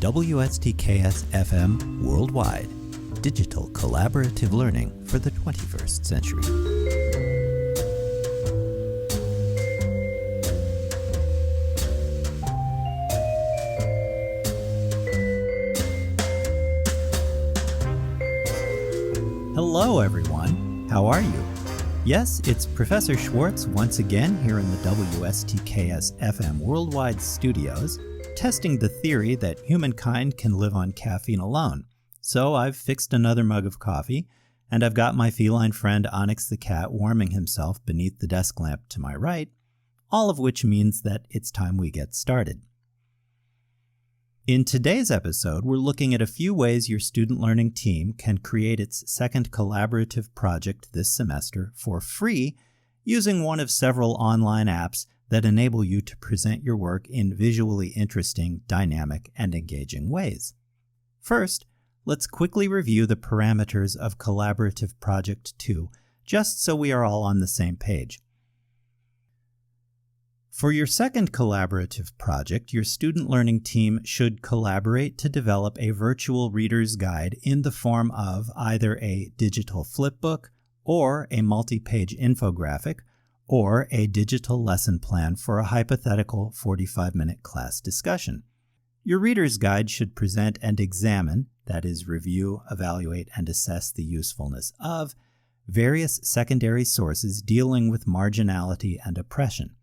WSTKS-FM Worldwide, digital collaborative learning for the 21st century. Hello, everyone. How are you? Yes, it's Professor Schwartz once again here in the WSTKS-FM Worldwide studios, testing the theory that humankind can live on caffeine alone. So I've fixed another mug of coffee, and I've got my feline friend Onyx the cat warming himself beneath the desk lamp to my right, all of which means that it's time we get started. In today's episode, we're looking at a few ways your student learning team can create its second collaborative project this semester for free using one of several online apps that enable you to present your work in visually interesting, dynamic, and engaging ways. First, let's quickly review the parameters of Collaborative Project 2, just so we are all on the same page. For your second collaborative project, your student learning team should collaborate to develop a virtual reader's guide in the form of either a digital flipbook or a multi-page infographic or a digital lesson plan for a hypothetical 45-minute class discussion. Your reader's guide should present and examine, that is, review, evaluate, and assess the usefulness of various secondary sources dealing with marginality and oppression.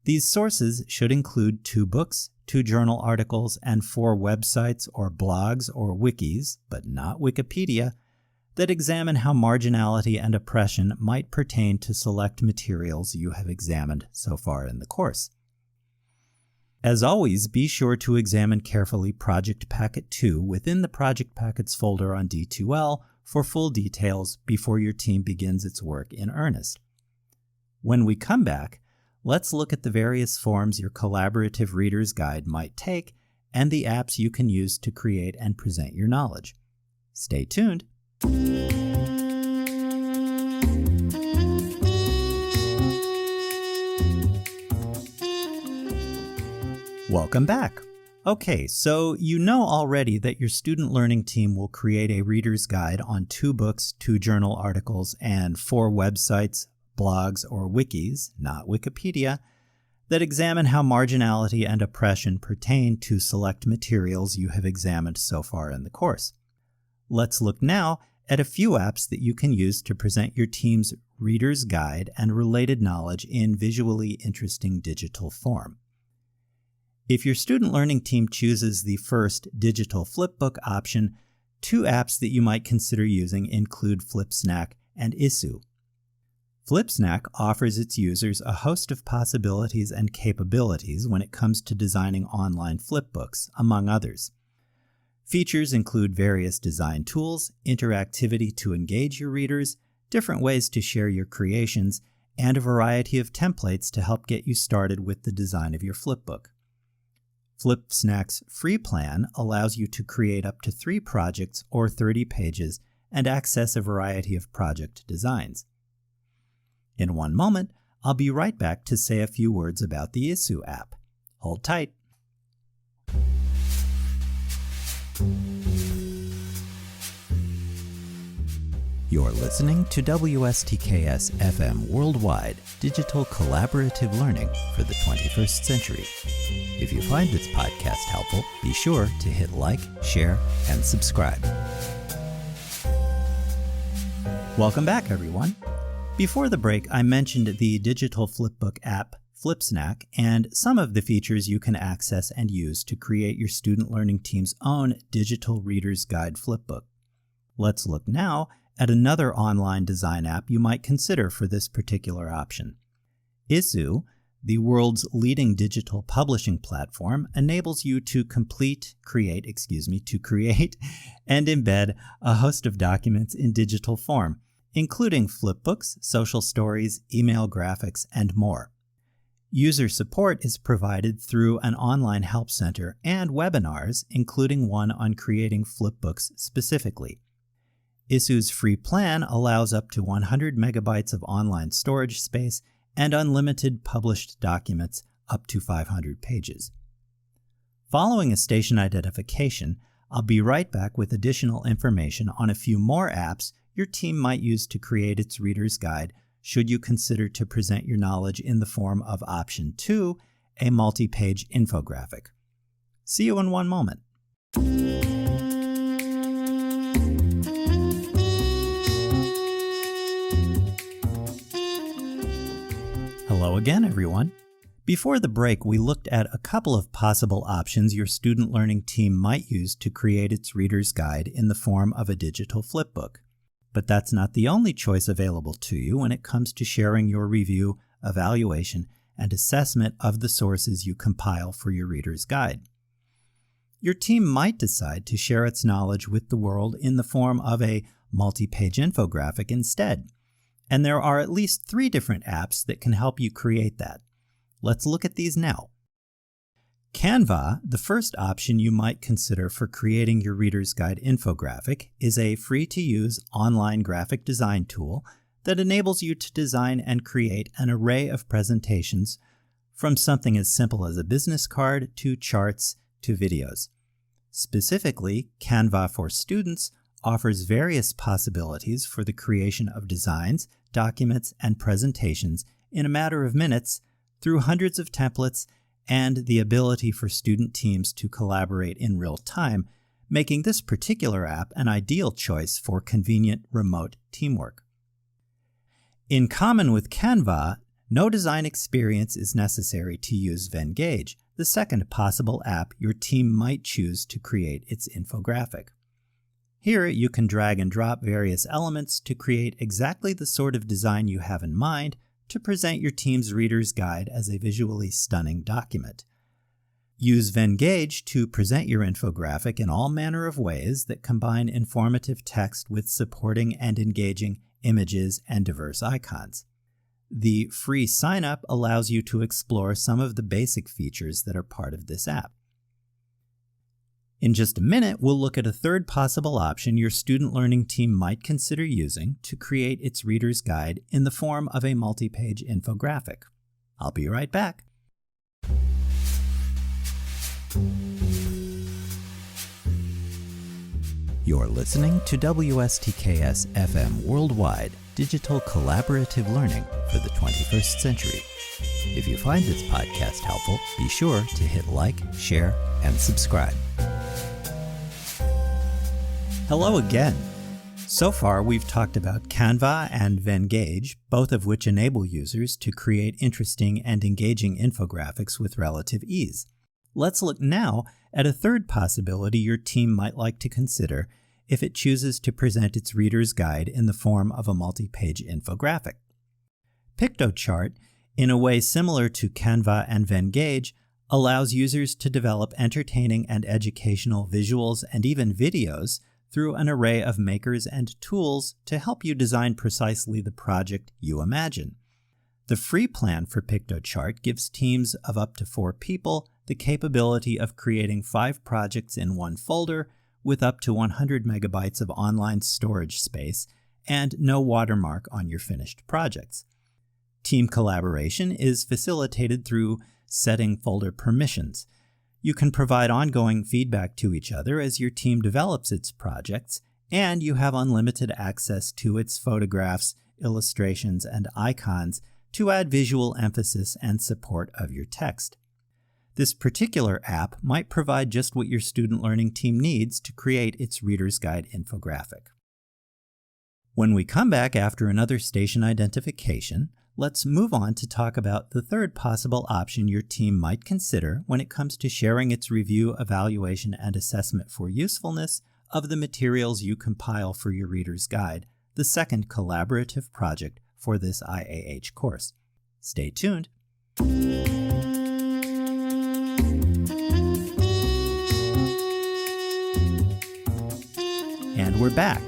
These sources should include 2 books, 2 journal articles, and 4 websites or blogs or wikis, but not Wikipedia, that examine how marginality and oppression might pertain to select materials you have examined so far in the course. As always, be sure to examine carefully Project Packet 2 within the Project Packets folder on D2L for full details before your team begins its work in earnest. When we come back, let's look at the various forms your collaborative reader's guide might take and the apps you can use to create and present your knowledge. Stay tuned. Welcome back. Okay, so you know already that your student learning team will create a reader's guide on 2 books, 2 journal articles, and 4 websites, blogs, or wikis, not Wikipedia, that examine how marginality and oppression pertain to select materials you have examined so far in the course. Let's look now at a few apps that you can use to present your team's reader's guide and related knowledge in visually interesting digital form. If your student learning team chooses the first digital flipbook option, 2 apps that you might consider using include FlipSnack and Issuu. FlipSnack offers its users a host of possibilities and capabilities when it comes to designing online flipbooks, among others. Features include various design tools, interactivity to engage your readers, different ways to share your creations, and a variety of templates to help get you started with the design of your flipbook. FlipSnack's free plan allows you to create up to 3 projects or 30 pages and access a variety of project designs. In one moment, I'll be right back to say a few words about the Issuu app. Hold tight. You're listening to WSTKS-FM Worldwide, digital collaborative learning for the 21st century. If you find this podcast helpful, be sure to hit like, share, and subscribe. Welcome back, everyone. Before the break, I mentioned the digital flipbook app FlipSnack and some of the features you can access and use to create your student learning team's own digital reader's guide flipbook. Let's look now at another online design app you might consider for this particular option. Issuu, the world's leading digital publishing platform, enables you to create and embed a host of documents in digital form, including flipbooks, social stories, email graphics, and more. User support is provided through an online help center and webinars, including one on creating flipbooks specifically. Issuu's free plan allows up to 100 megabytes of online storage space and unlimited published documents up to 500 pages. Following a station identification, I'll be right back with additional information on a few more apps your team might use to create its reader's guide should you consider to present your knowledge in the form of Option 2, a multi-page infographic. See you in one moment. Hello again, everyone. Before the break, we looked at a couple of possible options your student learning team might use to create its reader's guide in the form of a digital flipbook. But that's not the only choice available to you when it comes to sharing your review, evaluation, and assessment of the sources you compile for your reader's guide. Your team might decide to share its knowledge with the world in the form of a multi-page infographic instead. And there are at least 3 different apps that can help you create that. Let's look at these now. Canva, the first option you might consider for creating your reader's guide infographic, is a free-to-use online graphic design tool that enables you to design and create an array of presentations from something as simple as a business card to charts to videos. Specifically, Canva for Students offers various possibilities for the creation of designs, documents, and presentations in a matter of minutes through hundreds of templates and the ability for student teams to collaborate in real time, making this particular app an ideal choice for convenient remote teamwork. In common with Canva, no design experience is necessary to use Venngage, the second possible app your team might choose to create its infographic. Here, you can drag and drop various elements to create exactly the sort of design you have in mind to present your team's reader's guide as a visually stunning document. Use Venngage to present your infographic in all manner of ways that combine informative text with supporting and engaging images and diverse icons. The free sign-up allows you to explore some of the basic features that are part of this app. In just a minute, we'll look at a third possible option your student learning team might consider using to create its reader's guide in the form of a multi-page infographic. I'll be right back. You're listening to WSTKS-FM Worldwide, digital collaborative learning for the 21st century. If you find this podcast helpful, be sure to hit like, share, and subscribe. Hello again. So far, we've talked about Canva and Venngage, both of which enable users to create interesting and engaging infographics with relative ease. Let's look now at a third possibility your team might like to consider if it chooses to present its reader's guide in the form of a multi-page infographic. Piktochart, in a way similar to Canva and Venngage, allows users to develop entertaining and educational visuals and even videos through an array of makers and tools to help you design precisely the project you imagine. The free plan for Piktochart gives teams of up to 4 people the capability of creating 5 projects in one folder with up to 100 megabytes of online storage space and no watermark on your finished projects. Team collaboration is facilitated through setting folder permissions. You can provide ongoing feedback to each other as your team develops its projects, and you have unlimited access to its photographs, illustrations, and icons to add visual emphasis and support of your text. This particular app might provide just what your student learning team needs to create its reader's guide infographic. When we come back after another station identification, let's move on to talk about the third possible option your team might consider when it comes to sharing its review, evaluation, and assessment for usefulness of the materials you compile for your reader's guide, the second collaborative project for this IAH course. Stay tuned. And we're back.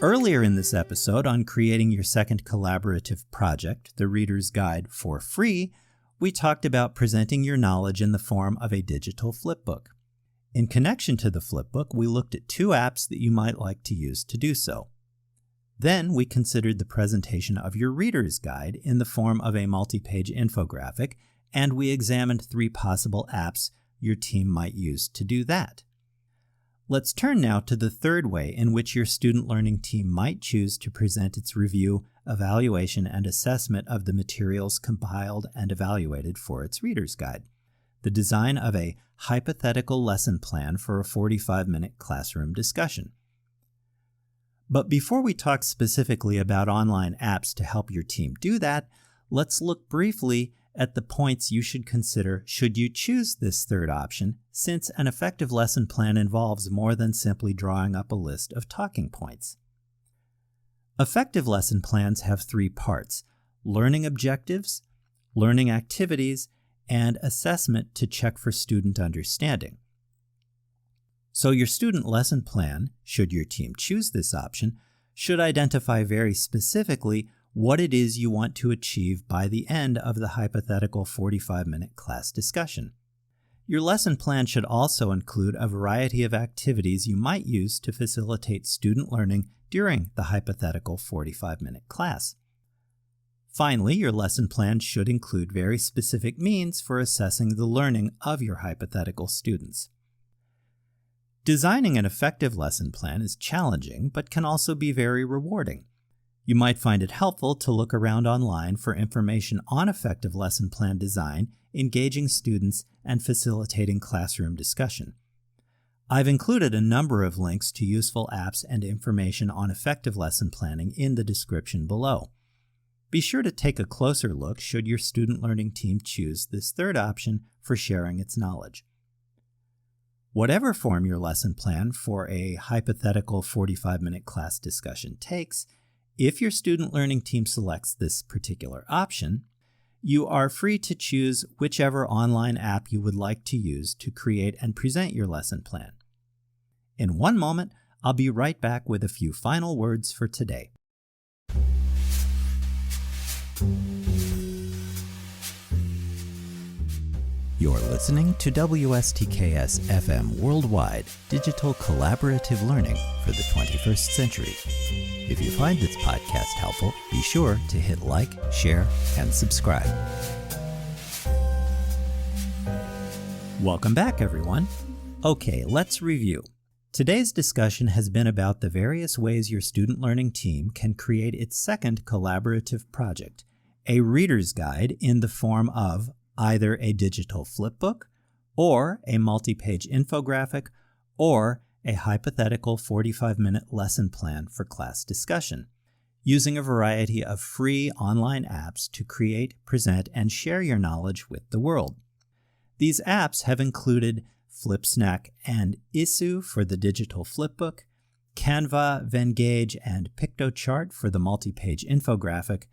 Earlier in this episode on creating your second collaborative project, the Reader's Guide for free, we talked about presenting your knowledge in the form of a digital flipbook. In connection to the flipbook, we looked at 2 apps that you might like to use to do so. Then we considered the presentation of your Reader's Guide in the form of a multi-page infographic, and we examined 3 possible apps your team might use to do that. Let's turn now to the third way in which your student learning team might choose to present its review, evaluation, and assessment of the materials compiled and evaluated for its reader's guide: the design of a hypothetical lesson plan for a 45-minute classroom discussion. But before we talk specifically about online apps to help your team do that, let's look briefly at the points you should consider should you choose this third option, since an effective lesson plan involves more than simply drawing up a list of talking points. Effective lesson plans have three parts: learning objectives, learning activities, and assessment to check for student understanding. So your student lesson plan, should your team choose this option, should identify very specifically what it is you want to achieve by the end of the hypothetical 45-minute class discussion. Your lesson plan should also include a variety of activities you might use to facilitate student learning during the hypothetical 45-minute class. Finally, your lesson plan should include very specific means for assessing the learning of your hypothetical students. Designing an effective lesson plan is challenging, but can also be very rewarding. You might find it helpful to look around online for information on effective lesson plan design, engaging students, and facilitating classroom discussion. I've included a number of links to useful apps and information on effective lesson planning in the description below. Be sure to take a closer look should your student learning team choose this third option for sharing its knowledge. Whatever form your lesson plan for a hypothetical 45-minute class discussion takes, if your student learning team selects this particular option, you are free to choose whichever online app you would like to use to create and present your lesson plan. In one moment, I'll be right back with a few final words for today. You're listening to WSTKS-FM Worldwide, digital collaborative learning for the 21st century. If you find this podcast helpful, be sure to hit like, share, and subscribe. Welcome back, everyone. Okay, let's review. Today's discussion has been about the various ways your student learning team can create its second collaborative project, a reader's guide in the form of either a digital flipbook, or a multi-page infographic, or a hypothetical 45-minute lesson plan for class discussion, using a variety of free online apps to create, present, and share your knowledge with the world. These apps have included FlipSnack and Isu for the digital flipbook, Canva, Venngage, and PictoChart for the multi-page infographic,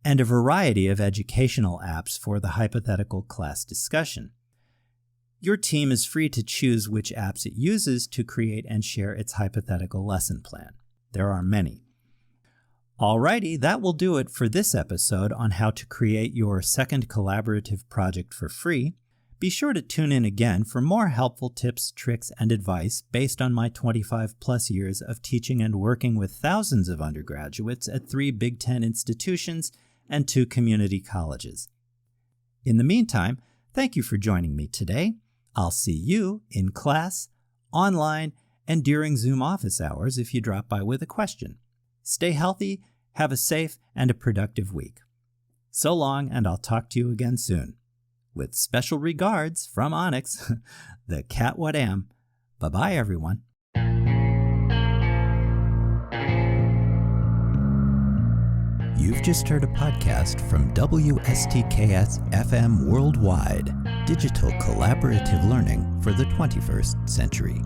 and a variety of educational apps for the hypothetical class discussion. Your team is free to choose which apps it uses to create and share its hypothetical lesson plan. There are many. Alrighty, that will do it for this episode on how to create your second collaborative project for free. Be sure to tune in again for more helpful tips, tricks, and advice based on my 25-plus years of teaching and working with thousands of undergraduates at 3 Big Ten institutions and 2 community colleges. In the meantime, thank you for joining me today. I'll see you in class, online, and during Zoom office hours if you drop by with a question. Stay healthy, have a safe and a productive week. So long, and I'll talk to you again soon. With special regards from Onyx, the cat what am. Bye-bye, everyone. You've just heard a podcast from WSTKS-FM Worldwide, digital collaborative learning for the 21st century.